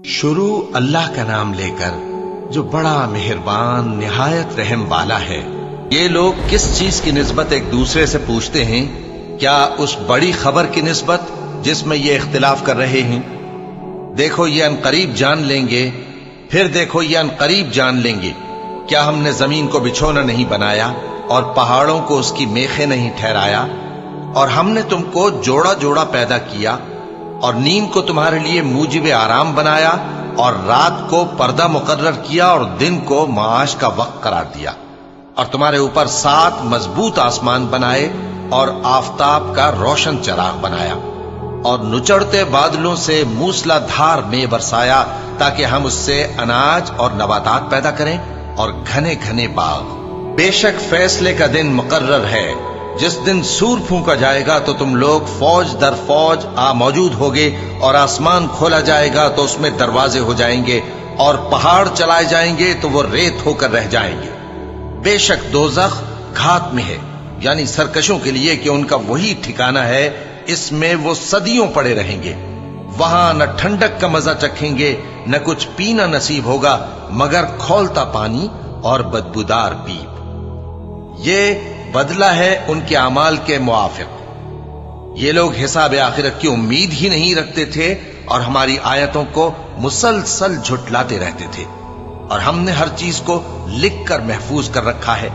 شروع اللہ کا نام لے کر جو بڑا مہربان نہایت رحم والا ہے۔ یہ لوگ کس چیز کی نسبت ایک دوسرے سے پوچھتے ہیں؟ کیا اس بڑی خبر کی نسبت جس میں یہ اختلاف کر رہے ہیں؟ دیکھو یہ انقریب جان لیں گے، پھر دیکھو یہ انقریب جان لیں گے۔ کیا ہم نے زمین کو بچھونا نہیں بنایا اور پہاڑوں کو اس کی میخیں نہیں ٹھہرایا؟ اور ہم نے تم کو جوڑا جوڑا پیدا کیا اور نیند کو تمہارے لیے موجب آرام بنایا اور رات کو پردہ مقرر کیا اور دن کو معاش کا وقت قرار دیا، اور تمہارے اوپر 7 مضبوط آسمان بنائے اور آفتاب کا روشن چراغ بنایا، اور نچڑتے بادلوں سے موسلا دھار میں برسایا تاکہ ہم اس سے اناج اور نباتات پیدا کریں اور گھنے گھنے باغ۔ بے شک فیصلے کا دن مقرر ہے، جس دن سور پھونکا جائے گا تو تم لوگ فوج در فوج موجود ہوگے، اور آسمان کھولا جائے گا تو اس میں دروازے ہو جائیں گے، اور پہاڑ چلائے جائیں گے تو وہ ریت ہو کر رہ جائیں گے۔ بے شک دوزخ گھات میں ہے، یعنی سرکشوں کے لیے کہ ان کا وہی ٹھکانہ ہے، اس میں وہ صدیوں پڑے رہیں گے۔ وہاں نہ ٹھنڈک کا مزہ چکھیں گے، نہ کچھ پینا نصیب ہوگا مگر کھولتا پانی اور بدبودار پیپ۔ یہ بدلہ ہے ان کے اعمال کے موافق۔ یہ لوگ حساب آخرت کی امید ہی نہیں رکھتے تھے اور ہماری آیتوں کو مسلسل جھٹلاتے رہتے تھے، اور ہم نے ہر چیز کو لکھ کر محفوظ کر رکھا ہے۔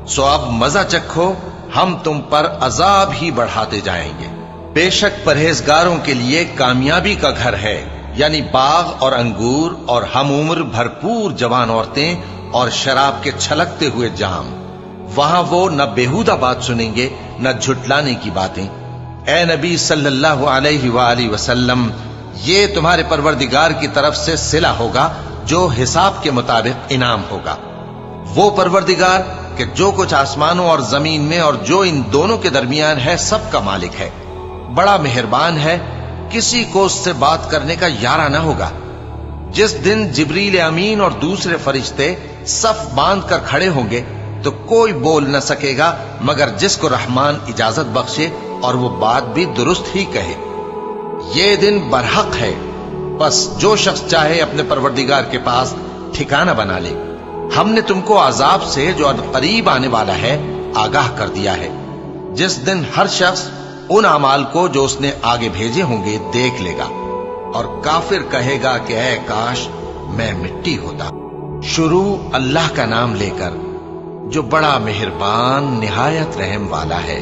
سو اب مزہ چکھو، ہم تم پر عذاب ہی بڑھاتے جائیں گے۔ بے شک پرہیزگاروں کے لیے کامیابی کا گھر ہے، یعنی باغ اور انگور اور ہم عمر بھرپور جوان عورتیں اور شراب کے چھلکتے ہوئے جام۔ وہاں وہ نہ بیہودہ بات سنیں گے نہ جھٹلانے کی باتیں۔ اے نبی صلی اللہ علیہ وآلہ وسلم، یہ تمہارے پروردگار کی طرف سے صلہ ہوگا جو حساب کے مطابق انعام ہوگا۔ وہ پروردگار کہ جو کچھ آسمانوں اور زمین میں اور جو ان دونوں کے درمیان ہے سب کا مالک ہے، بڑا مہربان ہے، کسی کو اس سے بات کرنے کا یارہ نہ ہوگا۔ جس دن جبریل امین اور دوسرے فرشتے صف باندھ کر کھڑے ہوں گے تو کوئی بول نہ سکے گا مگر جس کو رحمان اجازت بخشے اور وہ بات بھی درست ہی کہے۔ یہ دن برحق ہے، بس جو شخص چاہے اپنے پروردگار کے پاس ٹھکانہ بنا لے۔ ہم نے تم کو عذاب سے جو قریب آنے والا ہے آگاہ کر دیا ہے، جس دن ہر شخص ان اعمال کو جو اس نے آگے بھیجے ہوں گے دیکھ لے گا، اور کافر کہے گا کہ اے کاش میں مٹی ہوتا۔ شروع اللہ کا نام لے کر جو بڑا مہربان نہایت رحم والا ہے۔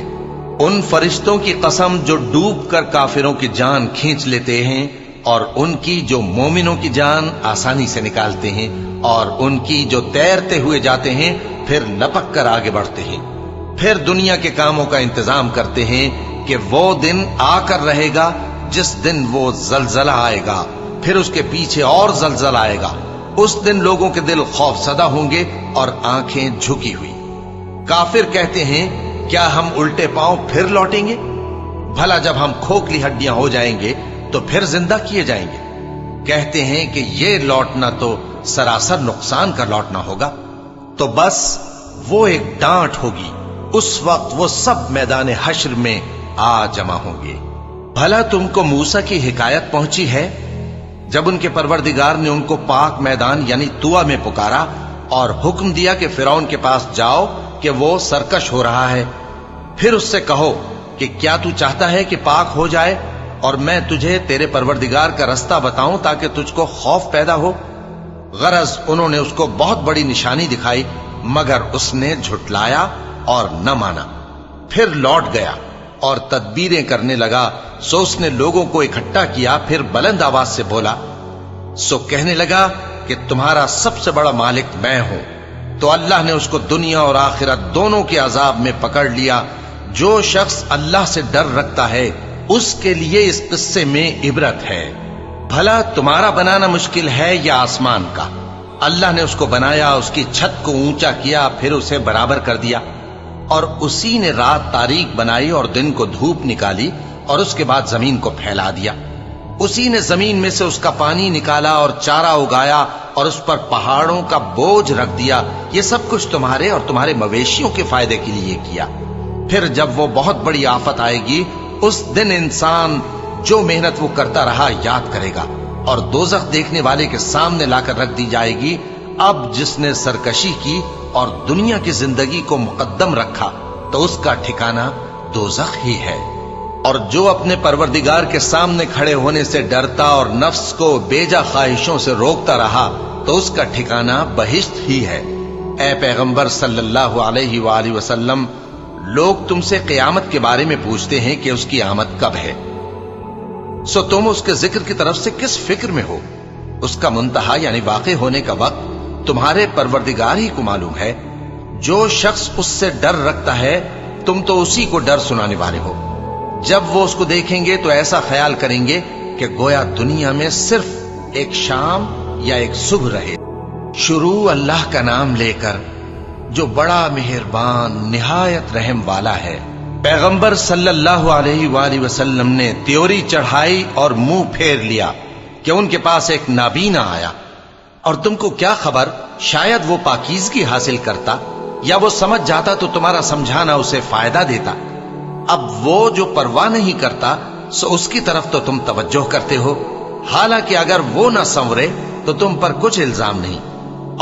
ان فرشتوں کی قسم جو ڈوب کر کافروں کی جان کھینچ لیتے ہیں، اور ان کی جو مومنوں کی جان آسانی سے نکالتے ہیں، اور ان کی جو تیرتے ہوئے جاتے ہیں پھر لپک کر آگے بڑھتے ہیں، پھر دنیا کے کاموں کا انتظام کرتے ہیں کہ وہ دن آ کر رہے گا جس دن وہ زلزلہ آئے گا، پھر اس کے پیچھے اور زلزلہ آئے گا۔ اس دن لوگوں کے دل خوف زدہ ہوں گے اور آنکھیں جھکی ہوئی۔ کافر کہتے ہیں کیا ہم الٹے پاؤں پھر لوٹیں گے؟ بھلا جب ہم کھوکھلی ہڈیاں ہو جائیں گے تو پھر زندہ کیے جائیں گے؟ کہتے ہیں کہ یہ لوٹنا تو سراسر نقصان کا لوٹنا ہوگا۔ تو بس وہ ایک ڈانٹ ہوگی، اس وقت وہ سب میدان حشر میں آ جمع ہوں گے۔ بھلا تم کو موسیٰ کی حکایت پہنچی ہے جب ان کے پروردگار نے ان کو پاک میدان یعنی طویٰ میں پکارا اور حکم دیا کہ فرعون کے پاس جاؤ کہ وہ سرکش ہو رہا ہے، پھر اس سے کہو کہ کیا تو چاہتا ہے کہ پاک ہو جائے اور میں تجھے تیرے پروردگار کا رستہ بتاؤں تاکہ تجھ کو خوف پیدا ہو؟ غرض انہوں نے اس کو بہت بڑی نشانی دکھائی مگر اس نے جھٹلایا اور نہ مانا، پھر لوٹ گیا اور تدبیریں کرنے لگا۔ سو اس نے لوگوں کو اکٹھا کیا، پھر بلند آواز سے بولا، سو کہنے لگا کہ تمہارا سب سے بڑا مالک میں ہوں۔ تو اللہ نے اس کو دنیا اور آخرت دونوں کے عذاب میں پکڑ لیا۔ جو شخص اللہ سے ڈر رکھتا ہے اس کے لیے اس قصے میں عبرت ہے۔ بھلا تمہارا بنانا مشکل ہے یا آسمان کا؟ اللہ نے اس کو بنایا، اس کی چھت کو اونچا کیا، پھر اسے برابر کر دیا، اور اسی نے رات تاریک بنائی اور دن کو دھوپ نکالی، اور اس کے بعد زمین کو پھیلا دیا۔ اسی نے زمین میں سے اس کا پانی نکالا اور چارہ اگایا اور اس پر پہاڑوں کا بوجھ رکھ دیا۔ یہ سب کچھ تمہارے اور تمہارے مویشیوں کے فائدے کے لیے کیا۔ پھر جب وہ بہت بڑی آفت آئے گی اس دن انسان جو محنت وہ کرتا رہا یاد کرے گا، اور دوزخ دیکھنے والے کے سامنے لا کر رکھ دی جائے گی، اب جس نے سرکشی کی اور دنیا کی زندگی کو مقدم رکھا تو اس کا ٹھکانہ دوزخ ہی ہے، اور جو اپنے پروردگار کے سامنے کھڑے ہونے سے ڈرتا اور نفس کو بیجا خواہشوں سے روکتا رہا تو اس کا ٹھکانہ بہشت ہی ہے۔ اے پیغمبر صلی اللہ علیہ وآلہ وسلم، لوگ تم سے قیامت کے بارے میں پوچھتے ہیں کہ اس کی آمد کب ہے، سو تم اس کے ذکر کی طرف سے کس فکر میں ہو؟ اس کا منتہا یعنی واقع ہونے کا وقت تمہارے پروردگار ہی کو معلوم ہے۔ جو شخص اس سے ڈر رکھتا ہے تم تو اسی کو ڈر سنانے والے ہو۔ جب وہ اس کو دیکھیں گے تو ایسا خیال کریں گے کہ گویا دنیا میں صرف ایک شام یا ایک صبح رہے۔ شروع اللہ کا نام لے کر جو بڑا مہربان نہایت رحم والا ہے۔ پیغمبر صلی اللہ علیہ وآلہ وسلم نے تیوری چڑھائی اور منہ پھیر لیا کہ ان کے پاس ایک نابینا آیا، اور تم کو کیا خبر، شاید وہ پاکیزگی حاصل کرتا یا وہ سمجھ جاتا تو تمہارا سمجھانا اسے فائدہ دیتا۔ اب وہ جو پرواہ نہیں کرتا سو اس کی طرف تو تم توجہ کرتے ہو، حالانکہ اگر وہ نہ سنورے تو تم پر کچھ الزام نہیں۔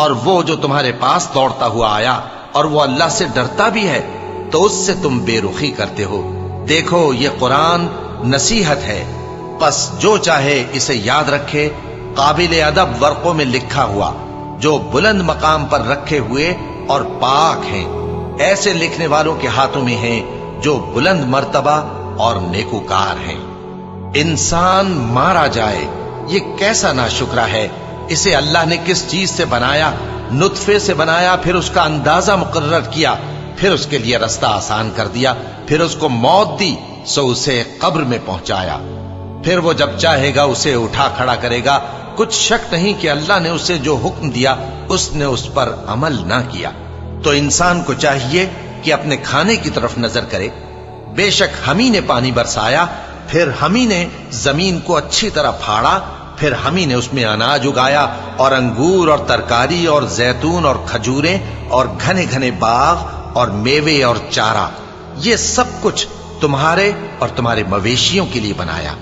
اور وہ جو تمہارے پاس دوڑتا ہوا آیا اور وہ اللہ سے ڈرتا بھی ہے تو اس سے تم بے رخی کرتے ہو۔ دیکھو یہ قرآن نصیحت ہے، پس جو چاہے اسے یاد رکھے، قابل ادب ورقوں میں لکھا ہوا، جو بلند مقام پر رکھے ہوئے اور پاک ہیں، ایسے لکھنے والوں کے ہاتھوں میں ہیں جو بلند مرتبہ اور نیکوکار ہیں۔ انسان مارا جائے، یہ کیسا ناشکرا ہے۔ اسے اللہ نے کس چیز سے بنایا؟ نطفے سے بنایا، پھر اس کا اندازہ مقرر کیا، پھر اس کے لیے رستہ آسان کر دیا، پھر اس کو موت دی سو اسے قبر میں پہنچایا، پھر وہ جب چاہے گا اسے اٹھا کھڑا کرے گا۔ کچھ شک نہیں کہ اللہ نے اسے جو حکم دیا اس نے اس پر عمل نہ کیا۔ تو انسان کو چاہیے کہ اپنے کھانے کی طرف نظر کرے۔ بے شک ہم ہی نے پانی برسایا، پھر ہم ہی نے زمین کو اچھی طرح پھاڑا، پھر ہم ہی نے اس میں اناج اگایا اور انگور اور ترکاری اور زیتون اور کھجوریں اور گھنے گھنے باغ اور میوے اور چارہ، یہ سب کچھ تمہارے اور تمہارے مویشیوں کے لیے بنایا۔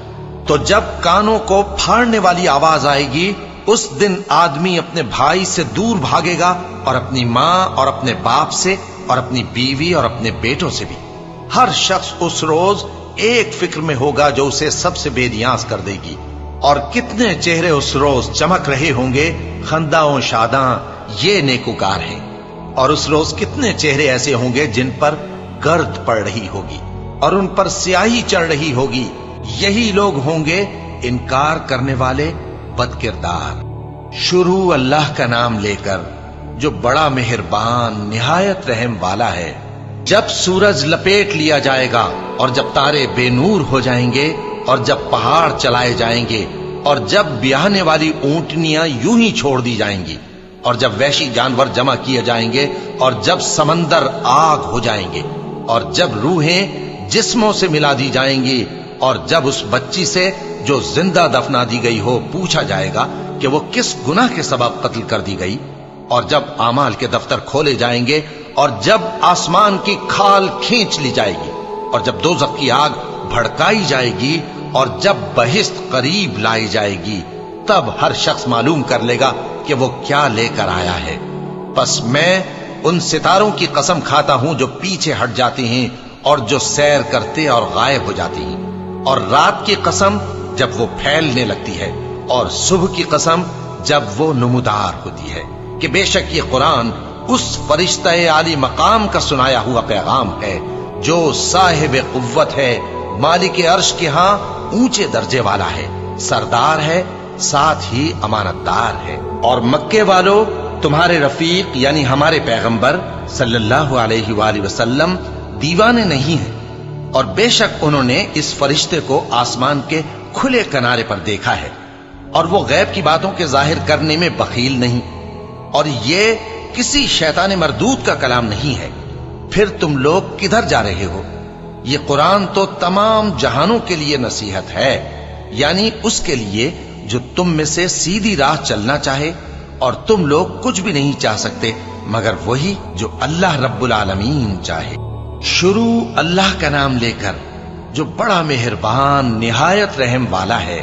تو جب کانوں کو پھاڑنے والی آواز آئے گی اس دن آدمی اپنے بھائی سے دور بھاگے گا، اور اپنی ماں اور اپنے باپ سے اور اپنی بیوی اور اپنے بیٹوں سے بھی۔ ہر شخص اس روز ایک فکر میں ہوگا جو اسے سب سے بے نیاز کر دے گی۔ اور کتنے چہرے اس روز چمک رہے ہوں گے، خنداں و شاداں، یہ نیکوکار ہیں۔ اور اس روز کتنے چہرے ایسے ہوں گے جن پر گرد پڑ رہی ہوگی اور ان پر سیاہی چڑھ رہی ہوگی، یہی لوگ ہوں گے انکار کرنے والے بد کردار۔ شروع اللہ کا نام لے کر جو بڑا مہربان نہایت رحم والا ہے۔ جب سورج لپیٹ لیا جائے گا اور جب تارے بے نور ہو جائیں گے اور جب پہاڑ چلائے جائیں گے اور جب بیاہنے والی اونٹنیاں یوں ہی چھوڑ دی جائیں گی اور جب وحشی جانور جمع کیے جائیں گے اور جب سمندر آگ ہو جائیں گے اور جب روحیں جسموں سے ملا دی جائیں گی اور جب اس بچی سے جو زندہ دفنا دی گئی ہو پوچھا جائے گا کہ وہ کس گناہ کے سبب قتل کر دی گئی، اور جب اعمال کے دفتر کھولے جائیں گے اور جب آسمان کی کھال کھینچ لی جائے گی اور جب دوزخ کی آگ بھڑکائی جائے گی اور جب بہشت قریب لائی جائے گی، تب ہر شخص معلوم کر لے گا کہ وہ کیا لے کر آیا ہے۔ پس میں ان ستاروں کی قسم کھاتا ہوں جو پیچھے ہٹ جاتی ہیں اور جو سیر کرتے اور غائب ہو جاتی ہیں، اور رات کی قسم جب وہ پھیلنے لگتی ہے، اور صبح کی قسم جب وہ نمودار ہوتی ہے، کہ بے شک یہ قرآن اس فرشتہ عالی مقام کا سنایا ہوا پیغام ہے جو صاحب قوت ہے، مالک عرش کے ہاں اونچے درجے والا ہے، سردار ہے، ساتھ ہی امانت دار ہے۔ اور مکے والو، تمہارے رفیق یعنی ہمارے پیغمبر صلی اللہ علیہ وآلہ وسلم دیوانے نہیں ہیں، اور بے شک انہوں نے اس فرشتے کو آسمان کے کھلے کنارے پر دیکھا ہے، اور وہ غیب کی باتوں کے ظاہر کرنے میں بخیل نہیں، اور یہ کسی شیطان مردود کا کلام نہیں ہے۔ پھر تم لوگ کدھر جا رہے ہو؟ یہ قرآن تو تمام جہانوں کے لیے نصیحت ہے، یعنی اس کے لیے جو تم میں سے سیدھی راہ چلنا چاہے، اور تم لوگ کچھ بھی نہیں چاہ سکتے مگر وہی جو اللہ رب العالمین چاہے۔ شروع اللہ کا نام لے کر جو بڑا مہربان نہایت رحم والا ہے۔